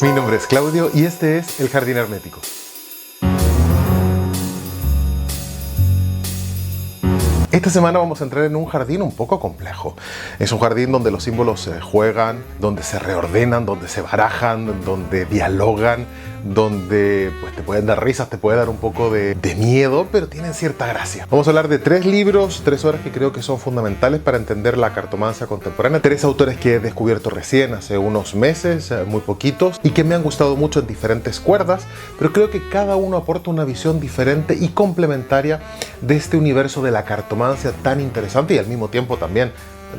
Mi nombre es Claudio y este es El Jardín Hermético. Esta semana vamos a entrar en un jardín un poco complejo. Es un jardín donde los símbolos se juegan, donde se reordenan, donde se barajan, donde dialogan, donde pues, te pueden dar risas, te puede dar un poco de miedo, pero tienen cierta gracia. Vamos a hablar de 3 libros, 3 obras que creo que son fundamentales para entender la cartomancia contemporánea. 3 autores que he descubierto recién, hace unos meses, muy poquitos, y que me han gustado mucho en diferentes cuerdas, pero creo que cada uno aporta una visión diferente y complementaria de este universo de la cartomancia tan interesante y al mismo tiempo también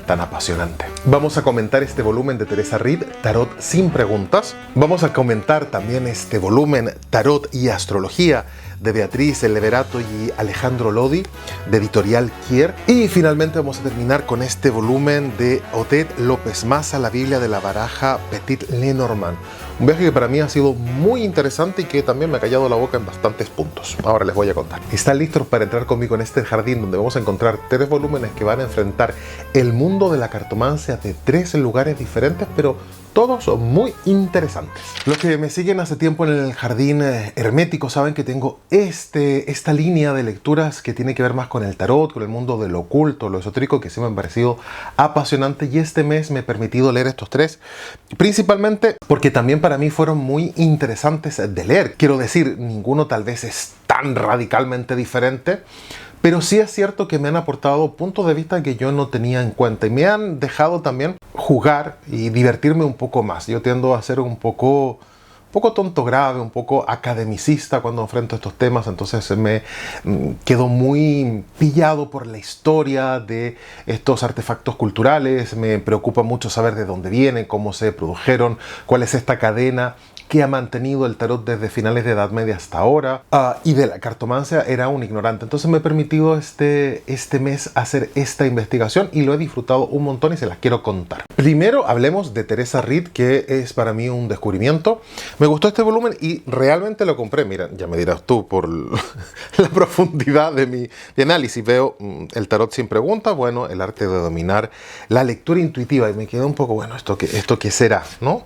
tan apasionante. Vamos a comentar este volumen de Teresa Reed, Tarot sin preguntas. Vamos a comentar también este volumen Tarot y Astrología de Beatriz Leverato y Alejandro Lodi, de Editorial Kier. Y finalmente vamos a terminar con este volumen de Odette López Maza, la Biblia de la baraja Petit Lenormand. Un viaje que para mí ha sido muy interesante y que también me ha callado la boca en bastantes puntos. Ahora les voy a contar. ¿Están listos para entrar conmigo en este jardín donde vamos a encontrar 3 volúmenes que van a enfrentar el mundo de la cartomancia de 3 lugares diferentes, pero todos muy interesantes? Los que me siguen hace tiempo en el jardín hermético saben que tengo esta línea de lecturas que tiene que ver más con el tarot, con el mundo de lo oculto, lo esotérico, que sí me han parecido apasionante, y este mes me he permitido leer estos 3, principalmente porque también para mí fueron muy interesantes de leer. Quiero decir, ninguno tal vez es tan radicalmente diferente, pero sí es cierto que me han aportado puntos de vista que yo no tenía en cuenta y me han dejado también jugar y divertirme un poco más. Yo tiendo a ser un poco tonto grave, un poco academicista cuando enfrento estos temas, entonces me quedo muy pillado por la historia de estos artefactos culturales. Me preocupa mucho saber de dónde vienen, cómo se produjeron, cuál es esta cadena que ha mantenido el tarot desde finales de Edad Media hasta ahora, y de la cartomancia era un ignorante. Entonces me he permitido este mes hacer esta investigación y lo he disfrutado un montón y se las quiero contar. Primero hablemos de Teresa Reed, que es para mí un descubrimiento. Me gustó este volumen y realmente lo compré. Mira, ya me dirás tú por la profundidad de mi análisis. Veo el tarot sin preguntas, bueno, el arte de dominar la lectura intuitiva, y me quedé un poco, bueno, ¿esto qué será?, ¿no?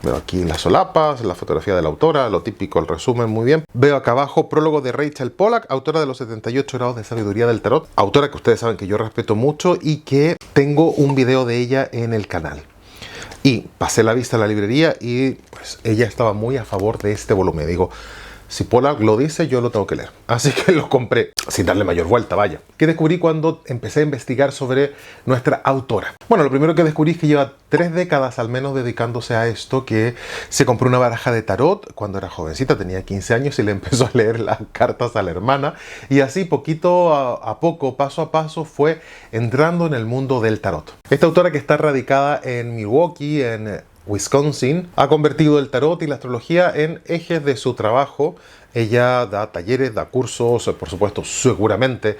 Veo aquí las solapas, la fotografía de la autora, lo típico, el resumen, muy bien. Veo acá abajo prólogo de Rachel Pollack, autora de los 78 grados de sabiduría del tarot. Autora que ustedes saben que yo respeto mucho y que tengo un video de ella en el canal. Y pasé la vista a la librería y pues ella estaba muy a favor de este volumen. Digo, si Pollack lo dice, yo lo tengo que leer. Así que lo compré, sin darle mayor vuelta, vaya. ¿Qué descubrí cuando empecé a investigar sobre nuestra autora? Bueno, lo primero que descubrí es que lleva 3 décadas al menos dedicándose a esto, que se compró una baraja de tarot cuando era jovencita, tenía 15 años, y le empezó a leer las cartas a la hermana. Y así, poquito a poco, paso a paso, fue entrando en el mundo del tarot. Esta autora, que está radicada en Milwaukee, en Wisconsin, ha convertido el tarot y la astrología en ejes de su trabajo. Ella da talleres, da cursos, por supuesto, seguramente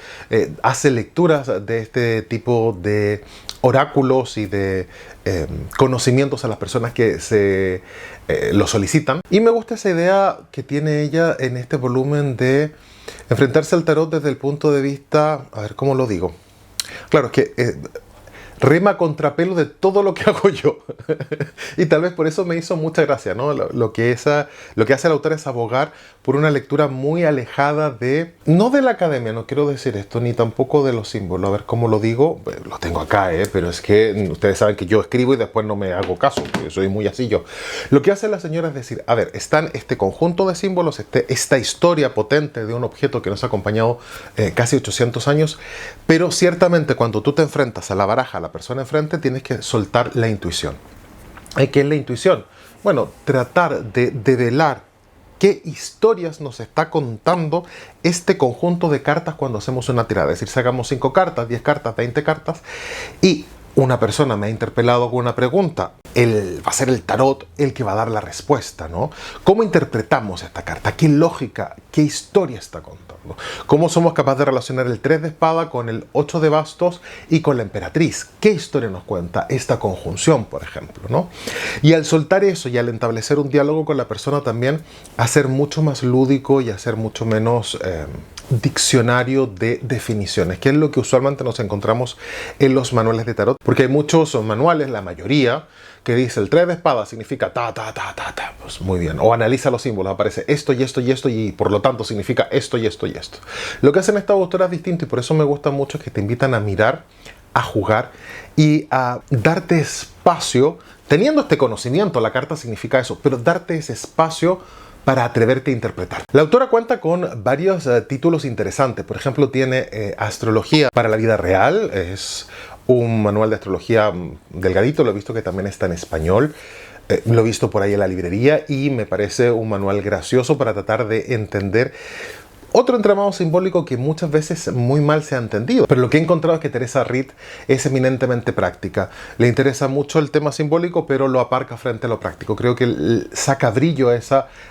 hace lecturas de este tipo de oráculos y de conocimientos a las personas que se lo solicitan. Y me gusta esa idea que tiene ella en este volumen de enfrentarse al tarot desde el punto de vista, a ver, ¿cómo lo digo? Claro, es que rema contrapelo de todo lo que hago yo. Y tal vez por eso me hizo mucha gracia, ¿no? Lo que hace el autor es abogar por una lectura muy alejada de, no de la academia, no quiero decir esto, ni tampoco de los símbolos. A ver cómo lo digo. Lo tengo acá, pero es que ustedes saben que yo escribo y después no me hago caso, porque soy muy así yo. Lo que hace la señora es decir, a ver, están este conjunto de símbolos, esta historia potente de un objeto que nos ha acompañado casi 800 años, pero ciertamente cuando tú te enfrentas a la baraja, a la persona enfrente, tienes que soltar la intuición. ¿Qué es la intuición? Bueno, tratar de develar qué historias nos está contando este conjunto de cartas cuando hacemos una tirada. Es decir, sacamos 5 cartas, 10 cartas, 20 cartas, y una persona me ha interpelado con una pregunta. Va a ser el tarot el que va a dar la respuesta, ¿no? ¿Cómo interpretamos esta carta? ¿Qué lógica, qué historia está contando? ¿Cómo somos capaces de relacionar el 3 de espada con el 8 de bastos y con la emperatriz? ¿Qué historia nos cuenta esta conjunción, por ejemplo, ¿no? Y al soltar eso y al establecer un diálogo con la persona, también hacer mucho más lúdico y hacer mucho menos diccionario de definiciones, que es lo que usualmente nos encontramos en los manuales de tarot, porque hay muchos manuales, la mayoría, que dice el 3 de espadas significa ta, ta, ta, ta, ta. Pues muy bien. O analiza los símbolos, aparece esto y esto y esto y por lo tanto significa esto y esto y esto. Lo que hacen estas autoras distinto y por eso me gusta mucho es que te invitan a mirar, a jugar y a darte espacio, teniendo este conocimiento, la carta significa eso, pero darte ese espacio para atreverte a interpretar. La autora cuenta con varios títulos interesantes. Por ejemplo, tiene Astrología para la vida real. Es un manual de astrología delgadito. Lo he visto que también está en español. Lo he visto por ahí en la librería y me parece un manual gracioso para tratar de entender otro entramado simbólico que muchas veces muy mal se ha entendido. Pero lo que he encontrado es que Teresa Reed es eminentemente práctica. Le interesa mucho el tema simbólico, pero lo aparca frente a lo práctico. Creo que saca brillo a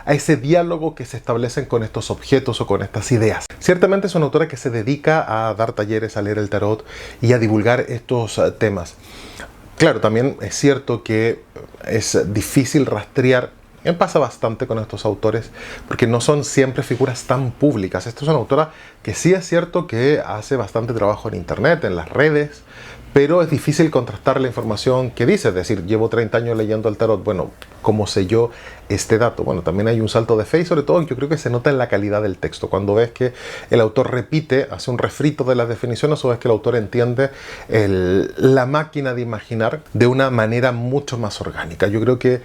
ese diálogo que se establecen con estos objetos o con estas ideas. Ciertamente es una autora que se dedica a dar talleres, a leer el tarot y a divulgar estos temas. Claro, también es cierto que es difícil rastrear. Me pasa bastante con estos autores porque no son siempre figuras tan públicas. Esta es una autora que sí es cierto que hace bastante trabajo en internet, en las redes, pero es difícil contrastar la información que dice. Es decir, llevo 30 años leyendo el tarot. Bueno, ¿cómo sé yo este dato? Bueno, también hay un salto de fe y sobre todo yo creo que se nota en la calidad del texto. Cuando ves que el autor repite, hace un refrito de las definiciones o ves que el autor entiende la máquina de imaginar de una manera mucho más orgánica. Yo creo que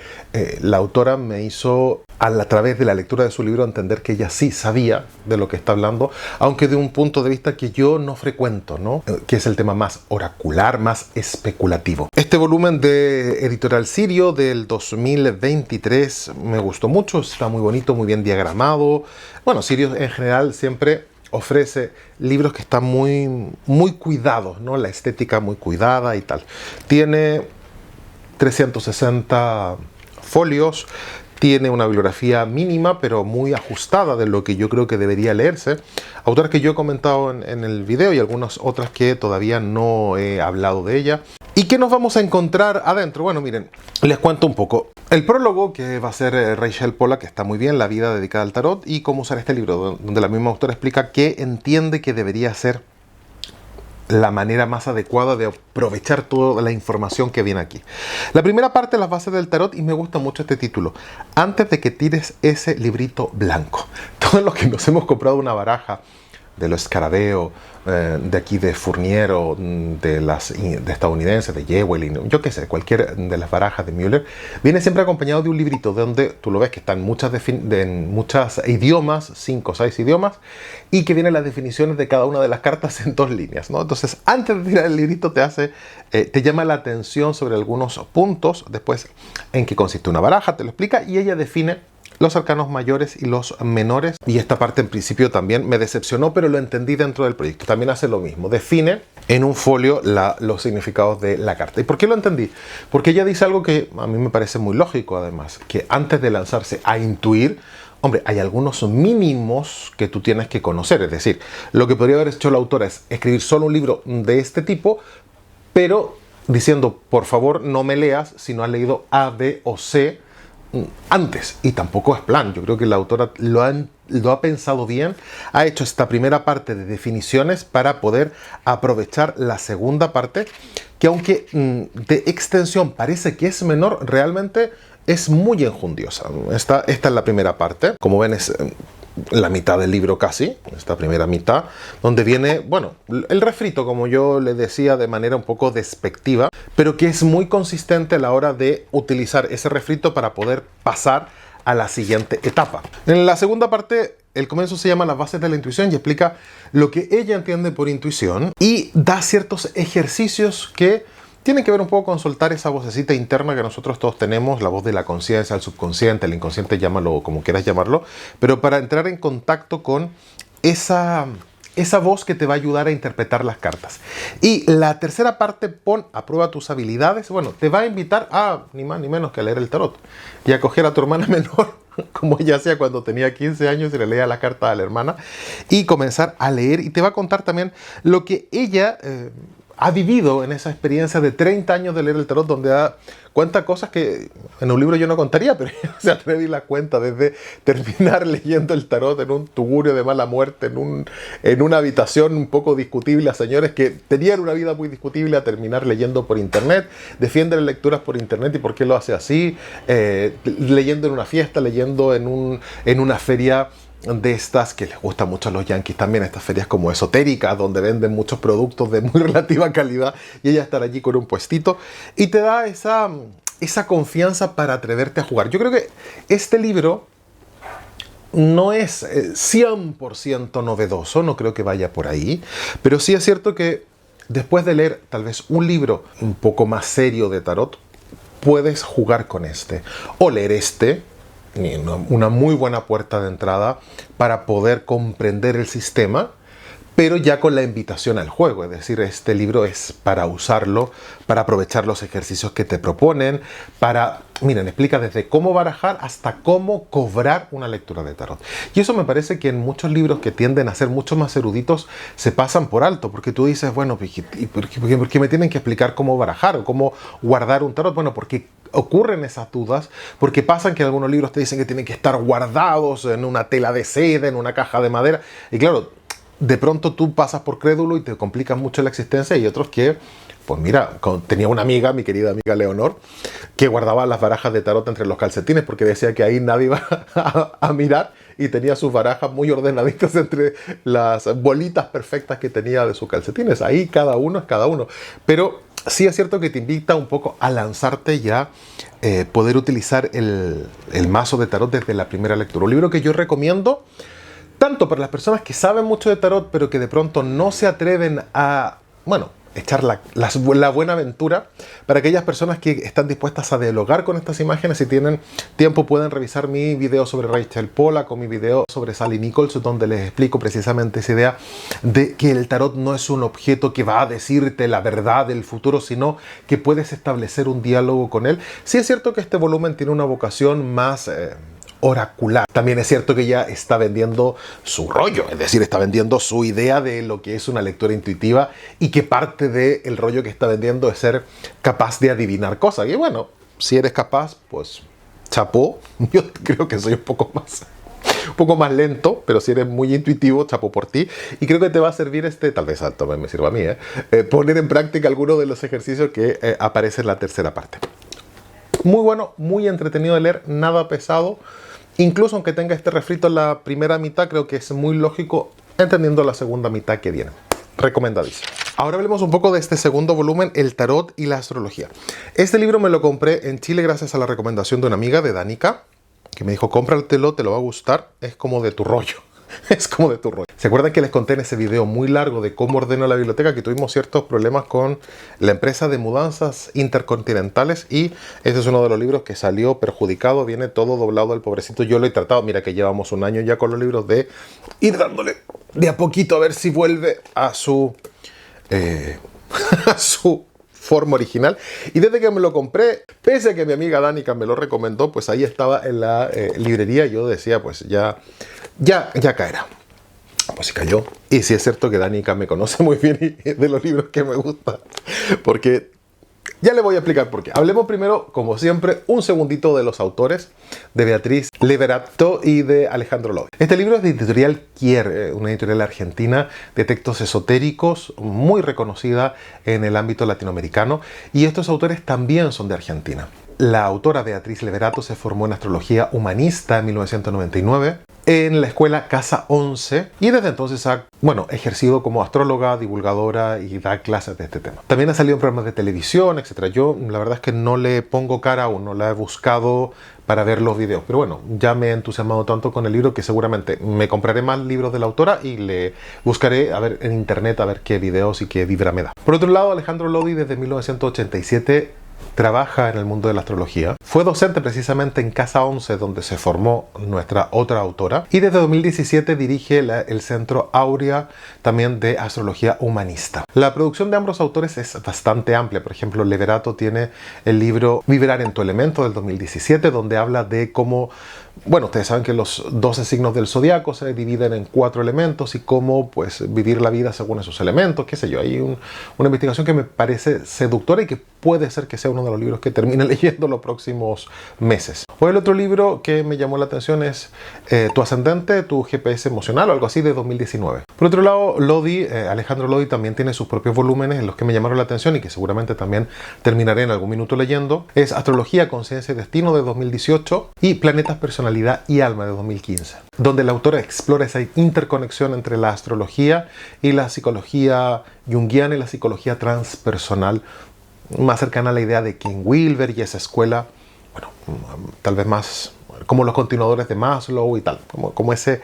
la autora me hizo a través de la lectura de su libro entender que ella sí sabía de lo que está hablando, aunque de un punto de vista que yo no frecuento, ¿no? Que es el tema más oracular, más especulativo. Este volumen de Editorial Sirio del 2023 me gustó mucho, está muy bonito, muy bien diagramado. Bueno, Sirio en general siempre ofrece libros que están muy, muy cuidados, ¿no? La estética muy cuidada y tal. Tiene 360 folios. Tiene una bibliografía mínima, pero muy ajustada de lo que yo creo que debería leerse. Autores que yo he comentado en el video y algunas otras que todavía no he hablado de ella. ¿Y qué nos vamos a encontrar adentro? Bueno, miren, les cuento un poco. El prólogo, que va a ser Rachel Pollack, que está muy bien, la vida dedicada al tarot, y cómo usar este libro, donde la misma autora explica qué entiende que debería ser la manera más adecuada de aprovechar toda la información que viene aquí. La primera parte, las bases del tarot, y me gusta mucho este título. Antes de que tires ese librito blanco. Todos los que nos hemos comprado una baraja de los Scarabeo, de aquí de Fournier o de estadounidenses, de Jewelin, yo qué sé, cualquier de las barajas de Müller, viene siempre acompañado de un librito donde tú lo ves que está en muchos idiomas, 5 o 6 idiomas, y que vienen las definiciones de cada una de las cartas en 2 líneas, ¿no? Entonces, antes de tirar el librito te llama la atención sobre algunos puntos, después en qué consiste una baraja, te lo explica, y ella define los arcanos mayores y los menores. Y esta parte en principio también me decepcionó, pero lo entendí dentro del proyecto. También hace lo mismo. Define en un folio los significados de la carta. ¿Y por qué lo entendí? Porque ella dice algo que a mí me parece muy lógico además. Que antes de lanzarse a intuir, hombre, hay algunos mínimos que tú tienes que conocer. Es decir, lo que podría haber hecho la autora es escribir solo un libro de este tipo, pero diciendo, por favor, no me leas si no has leído A, B o C antes, y tampoco es plan. Yo creo que la autora lo ha pensado bien, ha hecho esta primera parte de definiciones para poder aprovechar la segunda parte, que aunque de extensión parece que es menor, realmente es muy enjundiosa. Esta es la primera parte, como ven es la mitad del libro casi, esta primera mitad, donde viene, bueno, el refrito, como yo le decía, de manera un poco despectiva, pero que es muy consistente a la hora de utilizar ese refrito para poder pasar a la siguiente etapa. En la segunda parte, el comienzo se llama Las bases de la intuición y explica lo que ella entiende por intuición y da ciertos ejercicios que tienen que ver un poco con soltar esa vocecita interna que nosotros todos tenemos, la voz de la conciencia, el subconsciente, el inconsciente, llámalo como quieras llamarlo, pero para entrar en contacto con esa voz que te va a ayudar a interpretar las cartas. Y la tercera parte, pon a prueba tus habilidades. Bueno, te va a invitar a, ni más ni menos que a leer el tarot y a coger a tu hermana menor, como ella hacía cuando tenía 15 años y le leía la carta a la hermana, y comenzar a leer. Y te va a contar también lo que ella ha vivido en esa experiencia de 30 años de leer el tarot, donde cuenta cosas que en un libro yo no contaría, pero ella se atreve y la cuenta, desde terminar leyendo el tarot en un tugurio de mala muerte, en una habitación un poco discutible, a señores que tenían una vida muy discutible, a terminar leyendo por internet, defiende las lecturas por internet y por qué lo hace así, leyendo en una fiesta, leyendo en una feria de estas que les gustan mucho a los yanquis también, estas ferias como esotéricas, donde venden muchos productos de muy relativa calidad, y ella estar allí con un puestito, y te da esa confianza para atreverte a jugar. Yo creo que este libro no es 100% novedoso, no creo que vaya por ahí, pero sí es cierto que después de leer tal vez un libro un poco más serio de tarot, puedes jugar con este, o leer este, una muy buena puerta de entrada para poder comprender el sistema, pero ya con la invitación al juego. Es decir, este libro es para usarlo, para aprovechar los ejercicios que te proponen, miren, explica desde cómo barajar hasta cómo cobrar una lectura de tarot. Y eso me parece que en muchos libros que tienden a ser mucho más eruditos se pasan por alto, porque tú dices, bueno, ¿y por qué me tienen que explicar cómo barajar o cómo guardar un tarot? Bueno, porque ocurren esas dudas, porque pasan que algunos libros te dicen que tienen que estar guardados en una tela de seda, en una caja de madera, y claro, de pronto tú pasas por crédulo y te complicas mucho la existencia, y otros que, pues mira, tenía una amiga, mi querida amiga Leonor, que guardaba las barajas de tarot entre los calcetines porque decía que ahí nadie iba a mirar, y tenía sus barajas muy ordenaditas entre las bolitas perfectas que tenía de sus calcetines. Ahí cada uno es cada uno. Pero sí es cierto que te invita un poco a lanzarte ya, poder utilizar el mazo de tarot desde la primera lectura. Un libro que yo recomiendo tanto para las personas que saben mucho de tarot, pero que de pronto no se atreven a, bueno, echar la buena aventura. Para aquellas personas que están dispuestas a dialogar con estas imágenes, si tienen tiempo pueden revisar mi video sobre Rachel Pollack o mi video sobre Sally Nichols, donde les explico precisamente esa idea de que el tarot no es un objeto que va a decirte la verdad del futuro, sino que puedes establecer un diálogo con él. Sí es cierto que este volumen tiene una vocación más oracular. También es cierto que ella está vendiendo su rollo, es decir, está vendiendo su idea de lo que es una lectura intuitiva, y que parte del rollo que está vendiendo es ser capaz de adivinar cosas. Y bueno, si eres capaz, pues chapó. Yo creo que soy un poco más lento, pero si eres muy intuitivo, chapo por ti. Y creo que te va a servir tal vez también me sirva a mí, poner en práctica algunos de los ejercicios que aparecen en la tercera parte. Muy bueno, muy entretenido de leer, nada pesado. Incluso aunque tenga este refrito en la primera mitad, creo que es muy lógico entendiendo la segunda mitad que viene. Recomendadísimo. Ahora hablemos un poco de este segundo volumen, El tarot y la astrología. Este libro me lo compré en Chile gracias a la recomendación de una amiga, de Danica, que me dijo, cómpratelo, te lo va a gustar, es como de tu rollo. Es como de tu rollo. ¿Se acuerdan que les conté en ese video muy largo de cómo ordeno la biblioteca que tuvimos ciertos problemas con la empresa de mudanzas intercontinentales? Y este es uno de los libros que salió perjudicado, viene todo doblado al pobrecito. Yo lo he tratado, mira que llevamos un año ya con los libros, de ir dándole de a poquito a ver si vuelve a su a su forma original. Y desde que me lo compré, pese a que mi amiga Danica me lo recomendó, pues ahí estaba en la librería, y yo decía, pues ya caerá. Pues sí cayó. Y sí es cierto que Danica me conoce muy bien y de los libros que me gustan, porque ya le voy a explicar por qué. Hablemos primero, como siempre, un segundito de los autores, de Beatriz Leverato y de Alejandro Lodi. Este libro es de editorial Kier, una editorial argentina de textos esotéricos muy reconocida en el ámbito latinoamericano, y estos autores también son de Argentina. La autora Beatriz Leverato se formó en astrología humanista en 1999 en la escuela Casa 11, y desde entonces ha ejercido como astróloga, divulgadora, y da clases de este tema. También ha salido en programas de televisión, etc. Yo la verdad es que no le pongo cara aún, no la he buscado para ver los videos, pero bueno, ya me he entusiasmado tanto con el libro que seguramente me compraré más libros de la autora y le buscaré a ver en internet a ver qué videos y qué vibra me da. Por otro lado, Alejandro Lodi desde 1987 trabaja en el mundo de la astrología. Fue docente precisamente en Casa 11, donde se formó nuestra otra autora, y desde 2017 dirige el Centro Aurea, también de astrología humanista. La producción de ambos autores es bastante amplia. Por ejemplo, Leverato tiene el libro Vibrar en tu elemento del 2017, donde habla de cómo Bueno, ustedes saben que los 12 signos del zodiaco se dividen en 4 elementos y cómo pues vivir la vida según esos elementos, qué sé yo. Hay una investigación que me parece seductora y que puede ser que sea uno de los libros que termine leyendo los próximos meses. O el otro libro que me llamó la atención es Tu ascendente, tu GPS emocional o algo así, de 2019. Por otro lado, Lodi, Alejandro Lodi también tiene sus propios volúmenes en los que me llamaron la atención y que seguramente también terminaré en algún minuto leyendo. Es Astrología, Conciencia y Destino, de 2018 y Planetas, Personalidad y Alma, de 2015, donde el autor explora esa interconexión entre la astrología y la psicología junguiana y la psicología transpersonal, más cercana a la idea de Ken Wilber y esa escuela, bueno, tal vez más como los continuadores de Maslow y tal, como ese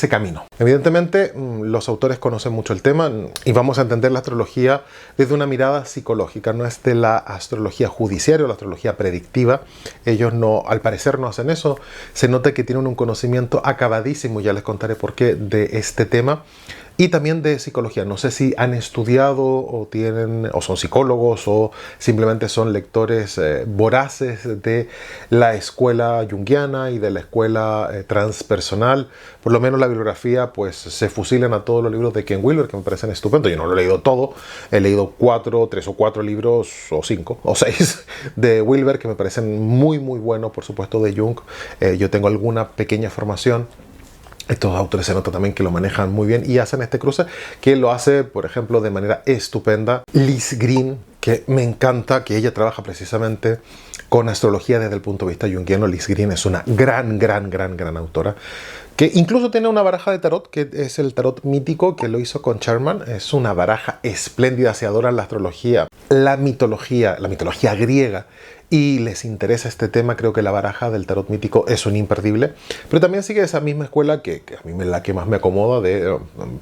camino. Evidentemente, los autores conocen mucho el tema y vamos a entender la astrología desde una mirada psicológica, no es de la astrología judiciaria o la astrología predictiva. Ellos no, al parecer no hacen eso. Se nota que tienen un conocimiento acabadísimo, ya les contaré por qué, de este tema. Y también de psicología. No sé si han estudiado o son psicólogos o simplemente son lectores voraces de la escuela junguiana y de la escuela transpersonal. Por lo menos la bibliografía, pues se fusilan a todos los libros de Ken Wilber, que me parecen estupendos. Yo no lo he leído todo. He leído 3 o 4 libros, o 5 o 6 de Wilber, que me parecen muy, muy buenos, por supuesto, de Jung. Yo tengo alguna pequeña formación. Estos autores se nota también que lo manejan muy bien y hacen este cruce que lo hace, por ejemplo, de manera estupenda Liz Green, que me encanta, que ella trabaja precisamente con astrología desde el punto de vista junguiano. Liz Green es una gran autora, que incluso tiene una baraja de tarot, que es el tarot mítico, que lo hizo con Charman. Es una baraja espléndida, se adora la astrología, la mitología griega, y les interesa este tema. Creo que la baraja del tarot mítico es un imperdible, pero también sigue esa misma escuela que a mí es la que más me acomoda, de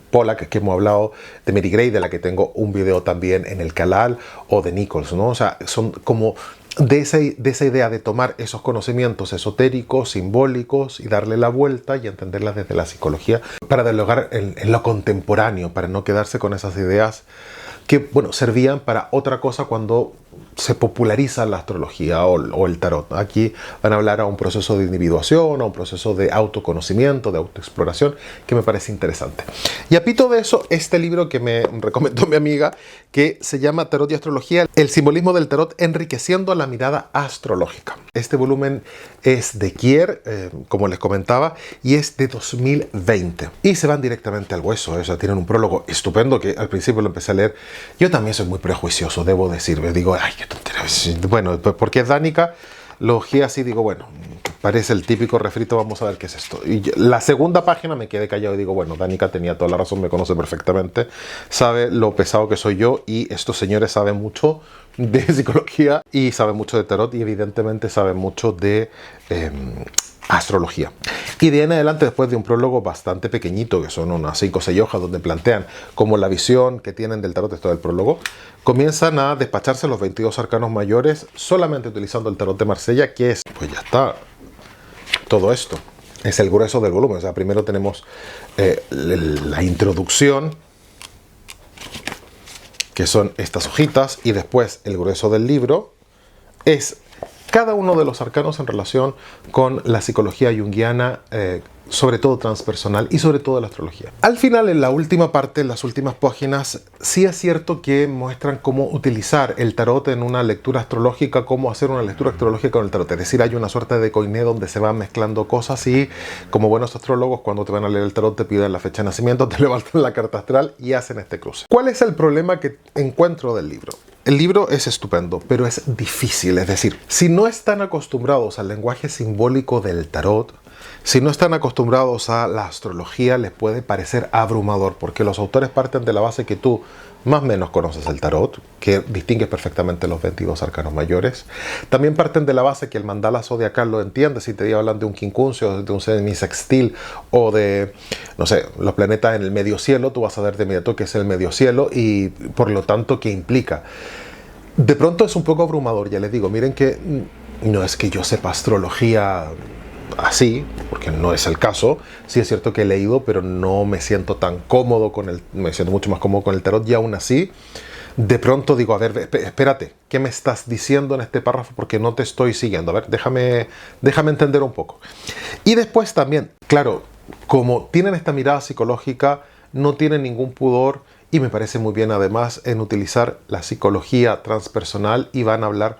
Pollack, que hemos hablado, de Mary Gray, de la que tengo un video también en el canal, o de Nichols, ¿no? O sea, son como de esa idea de tomar esos conocimientos esotéricos, simbólicos, y darle la vuelta y entenderlas desde la psicología para dialogar en lo contemporáneo, para no quedarse con esas ideas que, bueno, servían para otra cosa cuando se populariza la astrología o el tarot. Aquí van a hablar a un proceso de individuación, a un proceso de autoconocimiento, de autoexploración, que me parece interesante. Y a pito de eso, este libro que me recomendó mi amiga, que se llama Tarot y Astrología, el simbolismo del tarot enriqueciendo la mirada astrológica. Este volumen es de Kier, como les comentaba, y es de 2020. Y se van directamente al hueso. O sea, tienen un prólogo estupendo que al principio lo empecé a leer. Yo también soy muy prejuicioso, debo decir. Me digo, ay, qué tontería. Bueno, porque es Danica, lo ojé así, digo, bueno, parece el típico refrito, vamos a ver qué es esto. Y la segunda página me quedé callado y digo, bueno, Danica tenía toda la razón, me conoce perfectamente, sabe lo pesado que soy yo, y estos señores saben mucho de psicología y saben mucho de tarot y evidentemente saben mucho de astrología. Y de ahí en adelante, después de un prólogo bastante pequeñito, que son unas 5 o 6 hojas, donde plantean como la visión que tienen del tarot, esto del prólogo, comienzan a despacharse los 22 arcanos mayores solamente utilizando el tarot de Marsella, que es, pues ya está, todo esto. Es el grueso del volumen. O sea, primero tenemos la introducción, que son estas hojitas, y después el grueso del libro es cada uno de los arcanos en relación con la psicología junguiana, sobre todo transpersonal y sobre todo la astrología. Al final, en la última parte, en las últimas páginas, sí es cierto que muestran cómo utilizar el tarot en una lectura astrológica, cómo hacer una lectura astrológica con el tarot. Es decir, hay una suerte de coiné donde se van mezclando cosas y, como buenos astrólogos, cuando te van a leer el tarot te piden la fecha de nacimiento, te levantan la carta astral y hacen este cruce. ¿Cuál es el problema que encuentro del libro? El libro es estupendo, pero es difícil. Es decir, si no están acostumbrados al lenguaje simbólico del tarot, si no están acostumbrados a la astrología, les puede parecer abrumador, porque los autores parten de la base que tú más o menos conoces el tarot, que distingues perfectamente los 22 arcanos mayores. También parten de la base que el mandala zodiacal lo entiendes. Si te hablan de un quincuncio, de un semisextil o de, no sé, los planetas en el medio cielo, tú vas a ver de inmediato que es el medio cielo y por lo tanto qué implica. De pronto es un poco abrumador, ya les digo. Miren que no es que yo sepa astrología así, porque no es el caso. Sí es cierto que he leído, pero no me siento tan cómodo con me siento mucho más cómodo con el tarot, y aún así de pronto digo, a ver, espérate, ¿qué me estás diciendo en este párrafo? Porque no te estoy siguiendo. A ver, déjame entender un poco. Y después también, claro, como tienen esta mirada psicológica, no tienen ningún pudor y me parece muy bien además en utilizar la psicología transpersonal y van a hablar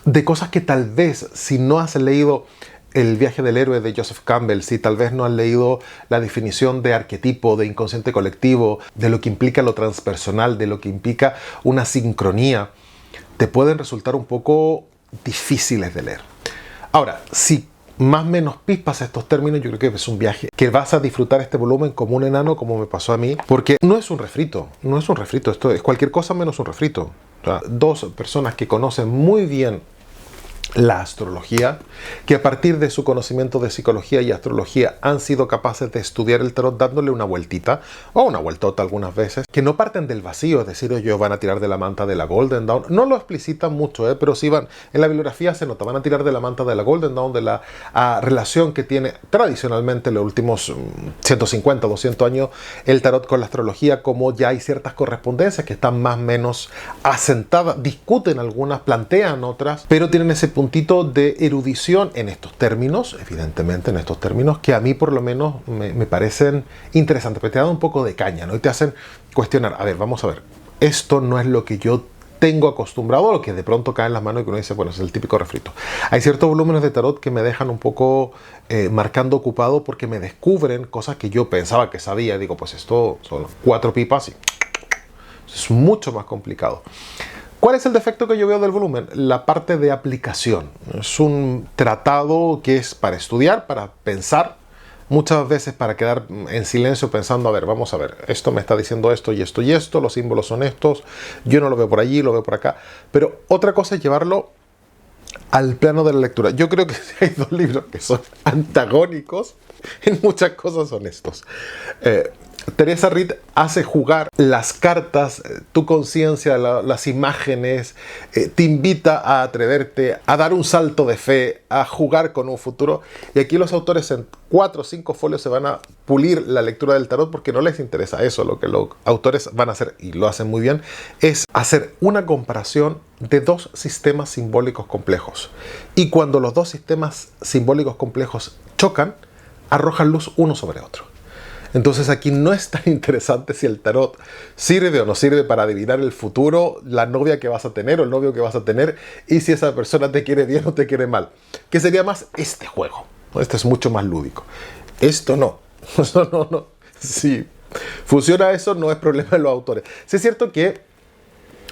de cosas que tal vez si no has leído El viaje del héroe de Joseph Campbell, si tal vez no has leído la definición de arquetipo, de inconsciente colectivo, de lo que implica lo transpersonal, de lo que implica una sincronía, te pueden resultar un poco difíciles de leer. Ahora, si más o menos pispas estos términos, yo creo que es un viaje que vas a disfrutar este volumen como un enano, como me pasó a mí, porque no es un refrito, esto es cualquier cosa menos un refrito. O sea, dos personas que conocen muy bien la astrología, que a partir de su conocimiento de psicología y astrología han sido capaces de estudiar el tarot dándole una vueltita o una vueltota algunas veces, que no parten del vacío, es decir, ellos van a tirar de la manta de la Golden Dawn, no lo explicitan mucho, pero sí van, en la bibliografía se nota, van a tirar de la manta de la Golden Dawn, de la relación que tiene tradicionalmente los últimos 150, 200 años el tarot con la astrología, como ya hay ciertas correspondencias que están más o menos asentadas, discuten algunas, plantean otras, pero tienen ese puntito de erudición en estos términos, evidentemente en estos términos, que a mí por lo menos me parecen interesantes, pero te dan un poco de caña, ¿no? Y te hacen cuestionar, a ver, vamos a ver, esto no es lo que yo tengo acostumbrado, lo que de pronto cae en las manos y que uno dice, bueno, es el típico refrito. Hay ciertos volúmenes de tarot que me dejan un poco marcando ocupado porque me descubren cosas que yo pensaba que sabía. Digo, pues esto son 4 pipas y es mucho más complicado. ¿Cuál es el defecto que yo veo del volumen? La parte de aplicación. Es un tratado que es para estudiar, para pensar, muchas veces para quedar en silencio pensando, a ver, vamos a ver, esto me está diciendo esto y esto y esto, los símbolos son estos, yo no lo veo por allí, lo veo por acá. Pero otra cosa es llevarlo al plano de la lectura. Yo creo que si hay dos libros que son antagónicos, en muchas cosas son estos. Teresa Reed hace jugar las cartas, tu conciencia, las imágenes, te invita a atreverte, a dar un salto de fe, a jugar con un futuro. Y aquí los autores en 4 o 5 folios se van a pulir la lectura del tarot porque no les interesa eso. Lo que los autores van a hacer, y lo hacen muy bien, es hacer una comparación de 2 sistemas simbólicos complejos. Y cuando los 2 sistemas simbólicos complejos chocan, arrojan luz uno sobre otro. Entonces aquí no es tan interesante si el tarot sirve o no sirve para adivinar el futuro, la novia que vas a tener o el novio que vas a tener, y si esa persona te quiere bien o te quiere mal. Que sería más este juego. Este es mucho más lúdico. Esto no. Eso no. Si funciona eso, no es problema de los autores. Sí es cierto que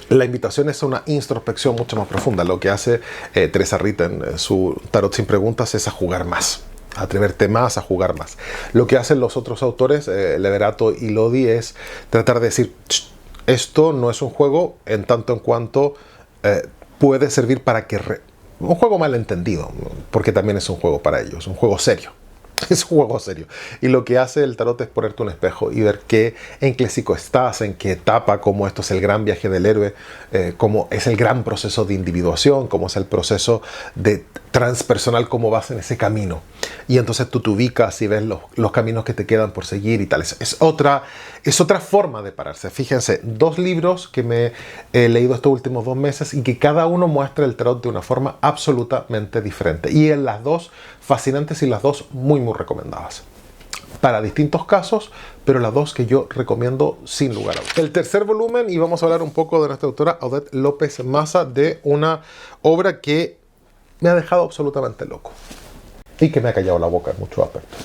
la invitación es a una introspección mucho más profunda. Lo que hace Teresa Reed en su Tarot sin preguntas es a jugar más. A atreverte más, a jugar más. Lo que hacen los otros autores, Leverato y Lodi, es tratar de decir, esto no es un juego en tanto en cuanto puede servir para que... un juego malentendido, porque también es un juego para ellos, un juego serio. Es un juego serio. Y lo que hace el tarot es ponerte un espejo y ver en qué ciclo estás, en qué etapa, cómo esto es el gran viaje del héroe, cómo es el gran proceso de individuación, cómo es el proceso de transpersonal, cómo vas en ese camino. Y entonces tú te ubicas y ves los caminos que te quedan por seguir y tal. Es otra forma de pararse. Fíjense, 2 libros que me he leído estos últimos 2 meses y que cada uno muestra el tarot de una forma absolutamente diferente. Y en las 2 fascinantes y las 2 muy recomendadas. Para distintos casos, pero las 2 que yo recomiendo sin lugar a dudas. El tercer volumen, y vamos a hablar un poco de nuestra autora Odette López Maza, de una obra que me ha dejado absolutamente loco y que me ha callado la boca en muchos aspectos.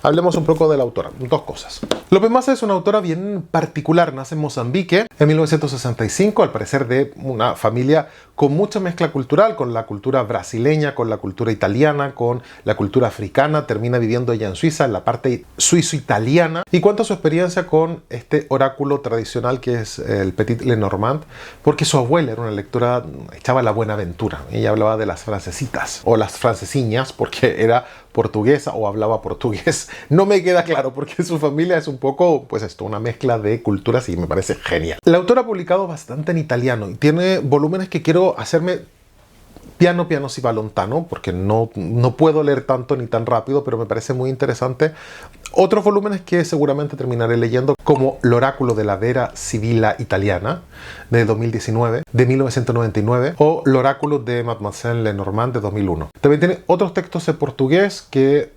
Hablemos un poco de la autora. 2 cosas. López Maza es una autora bien particular. Nace en Mozambique en 1965, al parecer de una familia con mucha mezcla cultural, con la cultura brasileña, con la cultura italiana, con la cultura africana. Termina viviendo ella en Suiza, en la parte suizo-italiana. Y cuenta su experiencia con este oráculo tradicional que es el Petit Lenormand, porque su abuela era una lectora, echaba la buena aventura. Ella hablaba de las francesitas o las francesiñas, porque era portuguesa o hablaba portugués. No me queda claro porque su familia es un poco, pues esto, una mezcla de culturas y me parece genial. La autora ha publicado bastante en italiano y tiene volúmenes que quiero hacerme piano si va lontano, porque no puedo leer tanto ni tan rápido, pero me parece muy interesante. Otros volúmenes que seguramente terminaré leyendo, como L'Oráculo de la Vera Sibilla Italiana, de 2019, de 1999, o L'Oráculo de Mademoiselle Lenormand, de 2001. También tiene otros textos en portugués que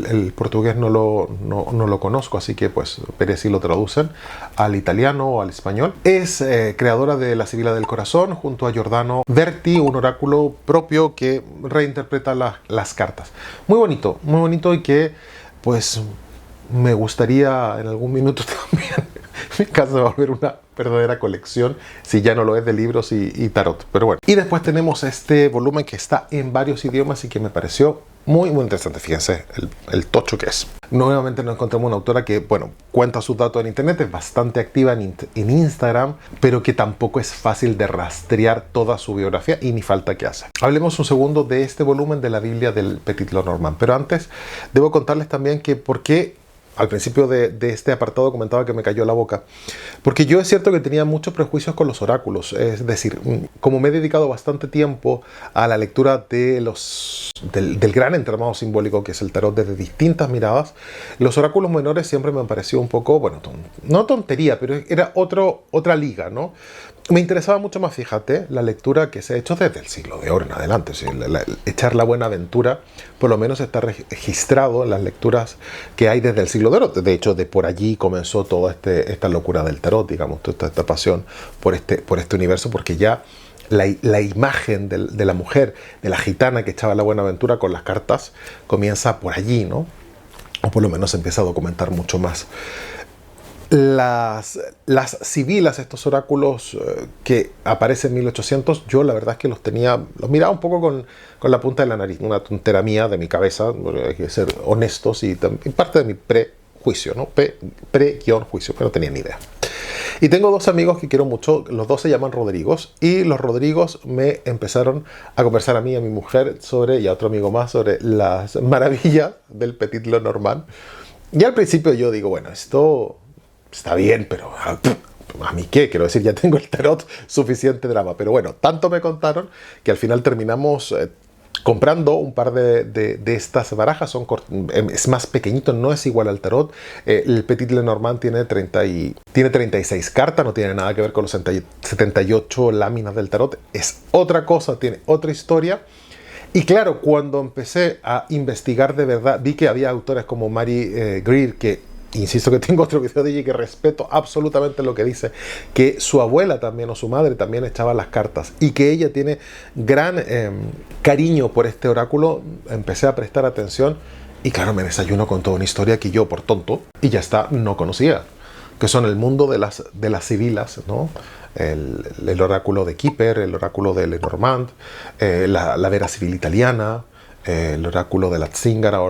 el portugués no lo conozco, así que pues veré si lo traducen al italiano o al español. Es creadora de La Sibila del Corazón, junto a Giordano Berti, un oráculo propio que reinterpreta las cartas. Muy bonito y que pues me gustaría en algún minuto también en mi casa volver una verdadera colección, si ya no lo es, de libros y tarot. Pero bueno. Y después tenemos este volumen que está en varios idiomas y que me pareció muy interesante. Fíjense el tocho que es. Nuevamente nos encontramos una autora que, bueno, cuenta sus datos en internet, es bastante activa en Instagram, pero que tampoco es fácil de rastrear toda su biografía y ni falta que hace. Hablemos un segundo de este volumen de la Biblia del Petit Lenormand. Pero antes, debo contarles también que por qué al principio de este apartado comentaba que me cayó la boca. Porque yo es cierto que tenía muchos prejuicios con los oráculos. Es decir, como me he dedicado bastante tiempo a la lectura del gran entramado simbólico que es el tarot desde distintas miradas, los oráculos menores siempre me han parecido un poco, bueno, no tontería, pero era otra liga, ¿no? Me interesaba mucho más, fíjate, la lectura que se ha hecho desde el siglo de oro en adelante. O sea, echar la buena aventura, por lo menos está registrado en las lecturas que hay desde el siglo de oro. De hecho, de por allí comenzó toda esta locura del tarot, digamos, toda esta pasión por este universo, porque ya la imagen de la mujer, de la gitana que echaba la buena aventura con las cartas, comienza por allí, ¿no? O por lo menos se empieza a documentar mucho más. Las sibilas, estos oráculos que aparecen en 1800, yo la verdad es que los miraba un poco con la punta de la nariz, una tontera mía de mi cabeza, hay que ser honestos, y parte de mi prejuicio, ¿no? Pre-juicio, pero no tenía ni idea. Y tengo dos amigos que quiero mucho, los dos se llaman Rodrigos, y los Rodrigos me empezaron a conversar a mí y a mi mujer y a otro amigo más, sobre las maravillas del Petit Lenormand. Y al principio yo digo, bueno, esto está bien, pero ¿a mí qué? Quiero decir, ya tengo el tarot, suficiente drama. Pero bueno, tanto me contaron que al final terminamos comprando un par de estas barajas. Es más pequeñito, no es igual al tarot. El Petit Lenormand tiene 36 cartas, no tiene nada que ver con los 78 láminas del tarot. Es otra cosa, tiene otra historia. Y claro, cuando empecé a investigar de verdad, vi que había autores como Mary Greer, que insisto que tengo otro video de ella y que respeto absolutamente lo que dice, que su abuela también o su madre también echaba las cartas y que ella tiene gran cariño por este oráculo. Empecé a prestar atención y claro, me desayuno con toda una historia que yo, por tonto, y ya está, no conocía, que son el mundo de las sibilas, ¿no? El oráculo de Kipper, el oráculo de Lenormand, la Vera Sibilla Italiana, el oráculo de la Zingara,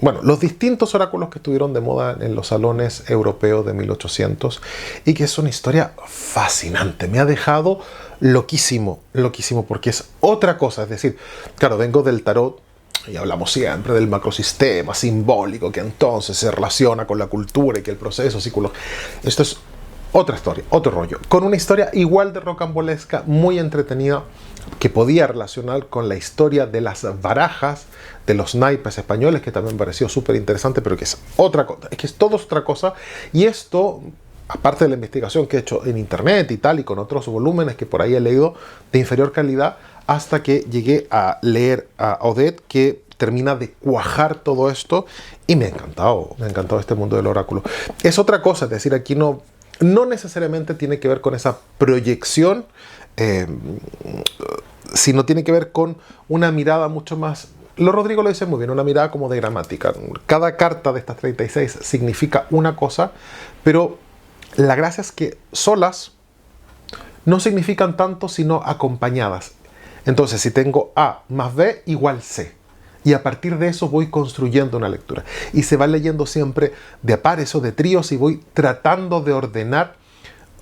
bueno, los distintos oráculos que estuvieron de moda en los salones europeos de 1800, y que es una historia fascinante. Me ha dejado loquísimo, porque es otra cosa. Es decir, claro, vengo del tarot y hablamos siempre del macrosistema simbólico que entonces se relaciona con la cultura y que el proceso psicológico. Esto es otra historia, otro rollo, con una historia igual de rocambolesca, muy entretenida, que podía relacionar con la historia de las barajas, de los naipes españoles, que también me pareció súper interesante, pero que es otra cosa, es que es todo otra cosa. Y esto, aparte de la investigación que he hecho en internet y tal, y con otros volúmenes que por ahí he leído de inferior calidad, hasta que llegué a leer a Odette, que termina de cuajar todo esto, y me ha encantado este mundo del oráculo. Es otra cosa, es decir, aquí no necesariamente tiene que ver con esa proyección, sino tiene que ver con una mirada mucho más, lo Rodrigo lo dice muy bien, una mirada como de gramática. Cada carta de estas 36 significa una cosa, pero la gracia es que solas no significan tanto, sino acompañadas. Entonces, si tengo A más B igual C, y a partir de eso voy construyendo una lectura. Y se va leyendo siempre de a pares o de tríos, y voy tratando de ordenar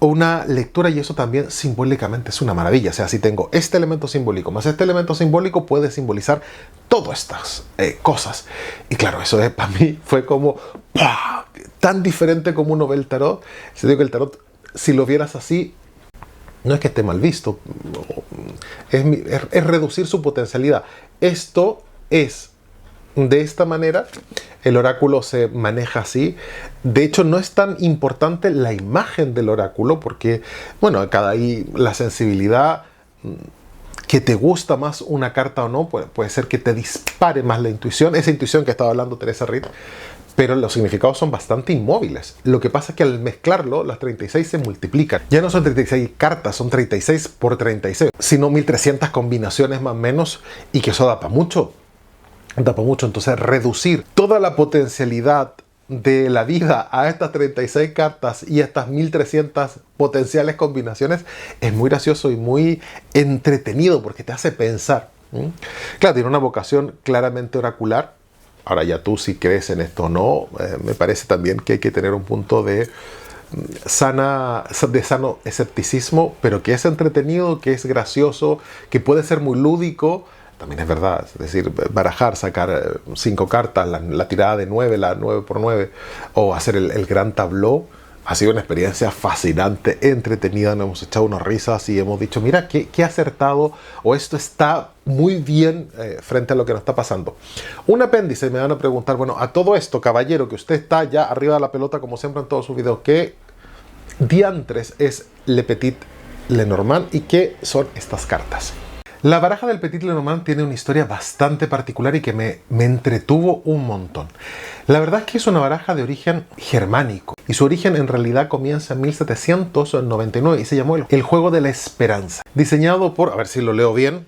una lectura, y eso también simbólicamente es una maravilla. O sea, si tengo este elemento simbólico más este elemento simbólico, puede simbolizar todas estas cosas. Y claro, eso para mí fue como ¡pah! Tan diferente como uno ve el tarot. Se digo que el tarot, si lo vieras así, no es que esté mal visto, es reducir su potencialidad. Esto es, de esta manera, el oráculo se maneja así. De hecho, no es tan importante la imagen del oráculo, porque, bueno, cada ahí la sensibilidad, que te gusta más una carta o no, puede ser que te dispare más la intuición, esa intuición que estaba hablando Teresa Reed, pero los significados son bastante inmóviles. Lo que pasa es que al mezclarlo, las 36 se multiplican. Ya no son 36 cartas, son 36 por 36, sino 1300 combinaciones más o menos, y que eso da para mucho. Da para mucho. Entonces, reducir toda la potencialidad de la vida a estas 36 cartas y estas 1300 potenciales combinaciones es muy gracioso y muy entretenido, porque te hace pensar. Claro, tiene una vocación claramente oracular. Ahora ya tú, si crees en esto o no, me parece también que hay que tener un punto de sano escepticismo, pero que es entretenido, que es gracioso, que puede ser muy lúdico. También es verdad, es decir, barajar, sacar 5 cartas, la tirada de 9, la 9×9, o hacer el gran tableau, ha sido una experiencia fascinante, entretenida, nos hemos echado unas risas y hemos dicho, mira, qué acertado, o esto está muy bien frente a lo que nos está pasando. Un apéndice, me van a preguntar, bueno, a todo esto, caballero, que usted está ya arriba de la pelota, como siempre en todos sus videos, ¿qué diantres es Le Petit Lenormand y qué son estas cartas? La baraja del Petit Lenormand tiene una historia bastante particular y que me entretuvo un montón. La verdad es que es una baraja de origen germánico y su origen en realidad comienza en 1799 y se llamó el Juego de la Esperanza. Diseñado por, a ver si lo leo bien,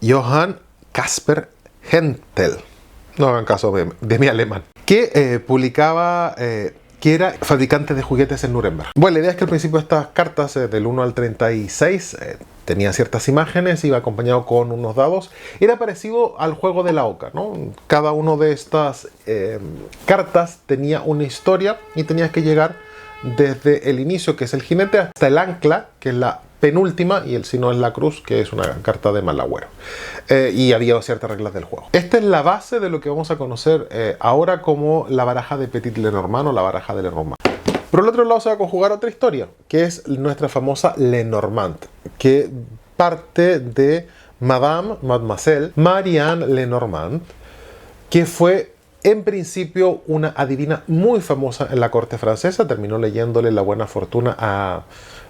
Johann Caspar Hentel. No hagan caso de mi alemán. Que publicaba... que era fabricante de juguetes en Nuremberg. Bueno, la idea es que al principio estas cartas, del 1 al 36, tenían ciertas imágenes, iba acompañado con unos dados. Era parecido al juego de la oca, ¿no? Cada una de estas cartas tenía una historia y tenías que llegar desde el inicio, que es el jinete, hasta el ancla, que es la penúltima, y el signo es la cruz, que es una carta de mal agüero. Y había ciertas reglas del juego. Esta es la base de lo que vamos a conocer ahora como la baraja de Petit Lenormand o la baraja de Lenormand. Por el otro lado se va a conjugar otra historia, que es nuestra famosa Lenormand, que parte de Mademoiselle Marianne Lenormand, que fue en principio una adivina muy famosa en la corte francesa. Terminó leyéndole la buena fortuna a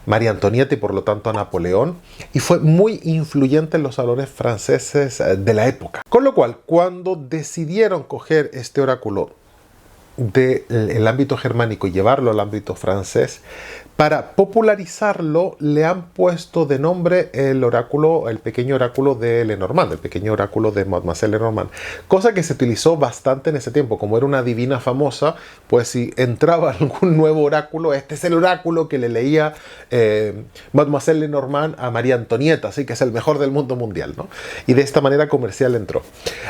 María Antonieta y por lo tanto a Napoleón, y fue muy influyente en los salones franceses de la época. Con lo cual, cuando decidieron coger este oráculo del ámbito germánico y llevarlo al ámbito francés, para popularizarlo le han puesto de nombre el oráculo, el pequeño oráculo de Lenormand, el pequeño oráculo de Mademoiselle Lenormand, cosa que se utilizó bastante en ese tiempo. Como era una divina famosa, pues si entraba algún nuevo oráculo, este es el oráculo que le leía Mademoiselle Lenormand a María Antonieta, así que es el mejor del mundo mundial, ¿no? Y de esta manera comercial entró.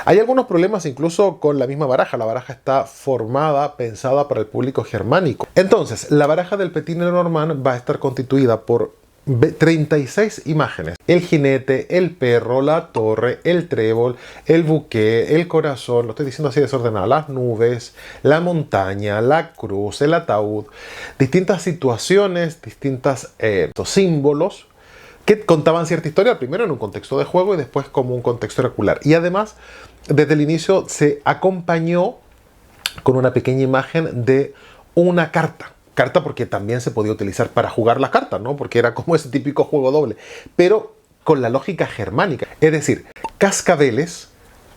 Hay algunos problemas incluso con la misma baraja. La baraja está formada, pensada para el público germánico. Entonces, la baraja del Petit Lenormand va a estar constituida por 36 imágenes. El jinete, el perro, la torre, el trébol, el buque, el corazón, lo estoy diciendo así desordenado, las nubes, la montaña, la cruz, el ataúd, distintas situaciones, distintos símbolos que contaban cierta historia, primero en un contexto de juego y después como un contexto oracular. Y además, desde el inicio se acompañó con una pequeña imagen de una carta porque también se podía utilizar para jugar las cartas, ¿no? Porque era como ese típico juego doble, pero con la lógica germánica. Es decir, cascabeles,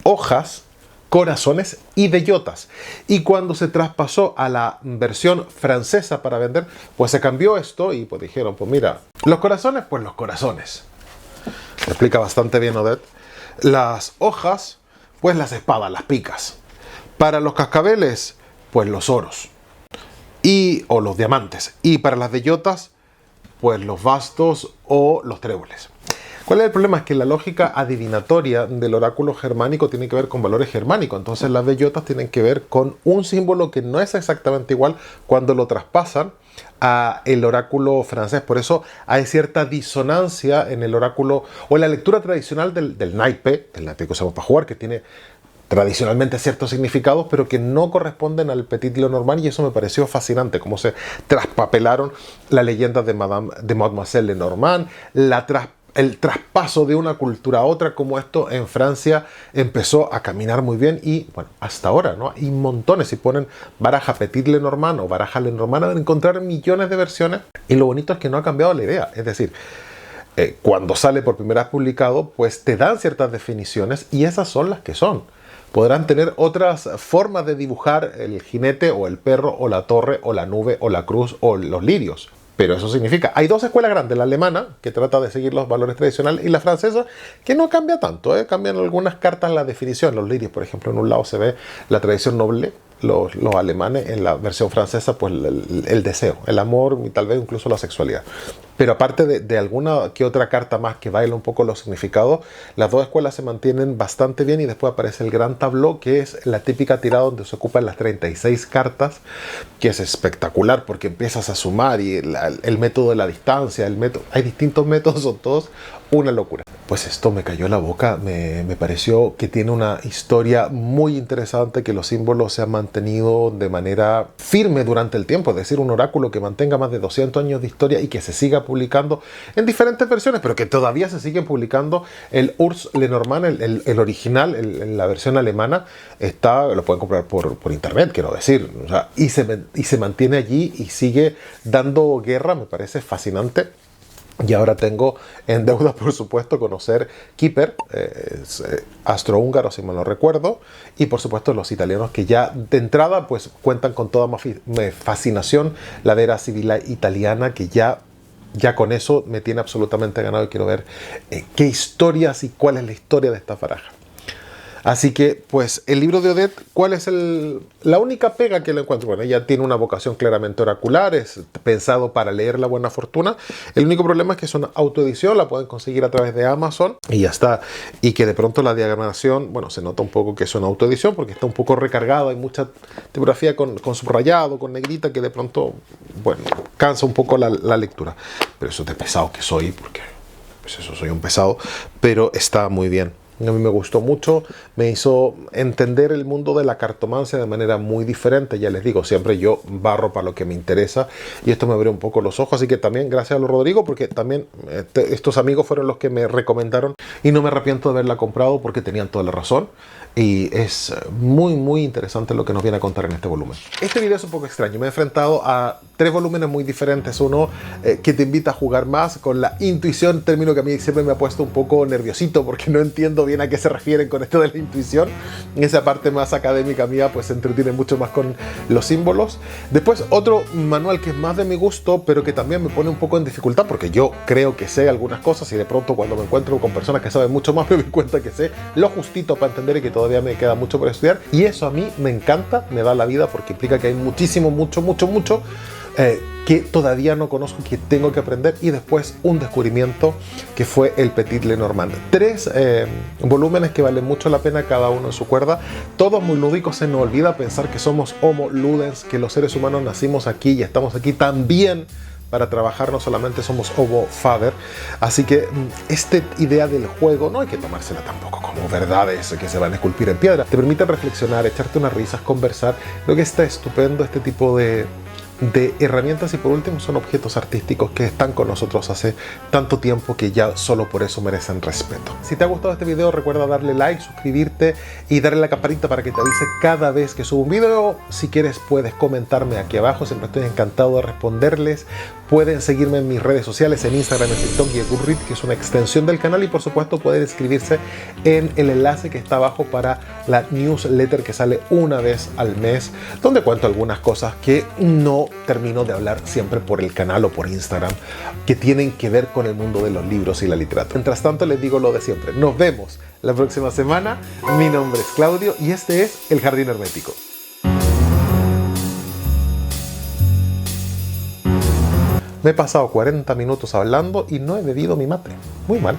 hojas, corazones y bellotas. Y cuando se traspasó a la versión francesa para vender, pues se cambió esto y pues dijeron, pues mira, los corazones, pues los corazones. Lo explica bastante bien Odette. Las hojas, pues las espadas, las picas. Para los cascabeles, pues los oros. O los diamantes. Y para las bellotas, pues los bastos o los tréboles. ¿Cuál es el problema? Es que la lógica adivinatoria del oráculo germánico tiene que ver con valores germánicos. Entonces las bellotas tienen que ver con un símbolo que no es exactamente igual cuando lo traspasan a el oráculo francés. Por eso hay cierta disonancia en el oráculo o en la lectura tradicional del naipe que usamos para jugar, que tiene tradicionalmente ciertos significados, pero que no corresponden al Petit Lenormand, y eso me pareció fascinante, cómo se traspapelaron la leyenda de Mademoiselle Lenormand, el traspaso de una cultura a otra, como esto en Francia empezó a caminar muy bien, y bueno, hasta ahora, ¿no? Hay montones. Si ponen baraja Petit Lenormand o baraja Lenormand, van a encontrar millones de versiones, y lo bonito es que no ha cambiado la idea. Es decir, cuando sale por primera vez publicado, pues te dan ciertas definiciones, y esas son las que son. Podrán tener otras formas de dibujar el jinete o el perro o la torre o la nube o la cruz o los lirios. Pero eso significa, hay dos escuelas grandes, la alemana, que trata de seguir los valores tradicionales, y la francesa, que no cambia tanto, cambian algunas cartas la definición. Los lirios, por ejemplo, en un lado se ve la tradición noble, los alemanes, en la versión francesa, pues el deseo, el amor y tal vez incluso la sexualidad. Pero aparte de alguna que otra carta más que baila un poco los significados, las dos escuelas se mantienen bastante bien, y después aparece el gran tableau, que es la típica tirada donde se ocupan las 36 cartas, que es espectacular porque empiezas a sumar, y el método de la distancia, hay distintos métodos, son todos una locura. Pues esto me cayó la boca, me pareció que tiene una historia muy interesante, que los símbolos se han mantenido de manera firme durante el tiempo, es decir, un oráculo que mantenga más de 200 años de historia y que se siga publicando en diferentes versiones, pero que todavía se siguen publicando. El Urs Lenormand, el original, la versión alemana, lo pueden comprar por internet, quiero decir, o sea, y se mantiene allí y sigue dando guerra. Me parece fascinante. Y ahora tengo en deuda, por supuesto, conocer Kieper, astrohúngaro, si mal no recuerdo, y por supuesto los italianos, que ya de entrada pues cuentan con toda fascinación la Vera Sibilla italiana, que ya con eso me tiene absolutamente ganado, y quiero ver qué historias y cuál es la historia de esta baraja. Así que, pues, el libro de Odette, ¿cuál es la única pega que le encuentro? Bueno, ella tiene una vocación claramente oracular, es pensado para leer la buena fortuna. El único problema es que es una autoedición, la pueden conseguir a través de Amazon y ya está. Y que de pronto la diagramación, bueno, se nota un poco que es una autoedición porque está un poco recargado, hay mucha tipografía con subrayado, con negrita, que de pronto, bueno, cansa un poco la lectura. Pero eso de pesado que soy, porque pues eso, soy un pesado, pero está muy bien. A mí me gustó mucho, me hizo entender el mundo de la cartomancia de manera muy diferente. Ya les digo, siempre yo barro para lo que me interesa, y esto me abrió un poco los ojos. Así que también gracias a Rodrigo, porque también estos amigos fueron los que me recomendaron, y no me arrepiento de haberla comprado porque tenían toda la razón. Y es muy muy interesante lo que nos viene a contar en este volumen. Este video es un poco extraño, me he enfrentado a 3 volúmenes muy diferentes. Uno que te invita a jugar más con la intuición, término que a mí siempre me ha puesto un poco nerviosito porque no entiendo bien a qué se refieren con esto de la intuición. Esa parte más académica mía pues se entretiene mucho más con los símbolos. Después otro manual que es más de mi gusto, pero que también me pone un poco en dificultad porque yo creo que sé algunas cosas, y de pronto cuando me encuentro con personas que saben mucho más me doy cuenta que sé lo justito para entender y que todavía me queda mucho por estudiar. Y eso a mí me encanta, me da la vida, porque implica que hay muchísimo, mucho que todavía no conozco, que tengo que aprender. Y después un descubrimiento que fue el Petit Lenormand. 3 volúmenes que valen mucho la pena, cada uno en su cuerda, todos muy lúdicos. Se nos olvida pensar que somos homo ludens, que los seres humanos nacimos aquí y estamos aquí también para trabajar, no solamente somos homo faber. Así que esta idea del juego no hay que tomársela tampoco como verdades que se van a esculpir en piedra. Te permite reflexionar, echarte unas risas, conversar. Creo que está estupendo este tipo de herramientas, y por último son objetos artísticos que están con nosotros hace tanto tiempo que ya solo por eso merecen respeto. Si te ha gustado este video, recuerda darle like, suscribirte y darle la campanita para que te avise cada vez que subo un video. Si quieres puedes comentarme aquí abajo, siempre estoy encantado de responderles. Pueden seguirme en mis redes sociales, en Instagram, en TikTok y en Goodreads, que es una extensión del canal, y por supuesto pueden inscribirse en el enlace que está abajo para la newsletter que sale una vez al mes, donde cuento algunas cosas que no termino de hablar siempre por el canal o por Instagram, que tienen que ver con el mundo de los libros y la literatura. Mientras tanto les digo lo de siempre, nos vemos la próxima semana. Mi nombre es Claudio y este es El Jardín Hermético. Me he pasado 40 minutos hablando y no he bebido mi mate. Muy mal.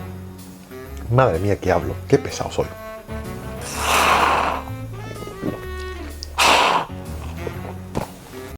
Madre mía, que hablo. Qué pesado soy.